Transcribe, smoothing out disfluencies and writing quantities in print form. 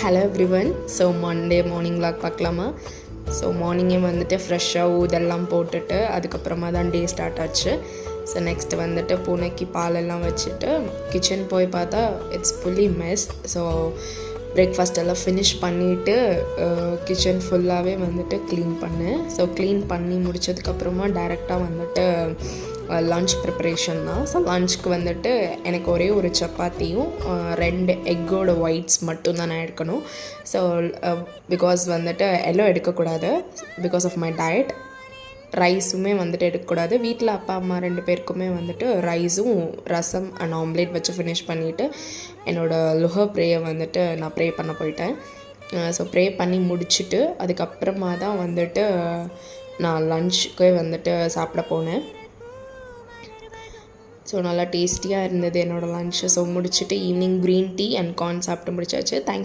Hello everyone. So Monday morning vlog பார்க்கலாமா? So மார்னிங்கே வந்துட்டு ஃப்ரெஷ்ஷாக இதெல்லாம் போட்டுட்டு அதுக்கப்புறமா தான் டே ஸ்டார்ட் ஆச்சு. ஸோ நெக்ஸ்ட்டு வந்துட்டு பூனைக்கு பாலெல்லாம் வச்சுட்டு கிச்சன் போய் பார்த்தா it's fully mess. So breakfast எல்லாம் ஃபினிஷ் பண்ணிவிட்டு கிச்சன் ஃபுல்லாகவே வந்துட்டு க்ளீன் பண்ணேன். ஸோ க்ளீன் பண்ணி முடித்ததுக்கப்புறமா டைரெக்டாக வந்துட்டு லன்ச் ப்ரிப்பரேஷன் தான். ஸோ லன்ச்சுக்கு வந்துட்டு எனக்கு ஒரே ஒரு சப்பாத்தியும் 2 எக்கோட ஒயிட்ஸ் மட்டும் தான் நான் எடுக்கணும். ஸோ பிகாஸ் வந்துட்டு எல்லாம் எடுக்கக்கூடாது பிகாஸ் ஆஃப் மை டயட். ரைஸுமே வந்துட்டு எடுக்கக்கூடாது. வீட்டில் அப்பா அம்மா 2 பேருக்குமே வந்துட்டு ரைஸும் ரசம் அண்ட் ஆம்லேட் வச்சு ஃபினிஷ் பண்ணிவிட்டு என்னோடய லுஹர் ப்ரேயை வந்துட்டு நான் ப்ரே பண்ண போயிட்டேன். ஸோ ப்ரே பண்ணி முடிச்சுட்டு அதுக்கப்புறமா தான் வந்துட்டு நான் லன்ச்சுக்கே வந்துட்டு சாப்பிட போனேன். ஸோ நல்லா டேஸ்டியாக இருந்தது என்னோடய லன்ச்சு. ஸோ முடிச்சுட்டு evening green tea and corn சாப்பிட்டு முடிச்சாச்சு. தேங்க்ஸ்.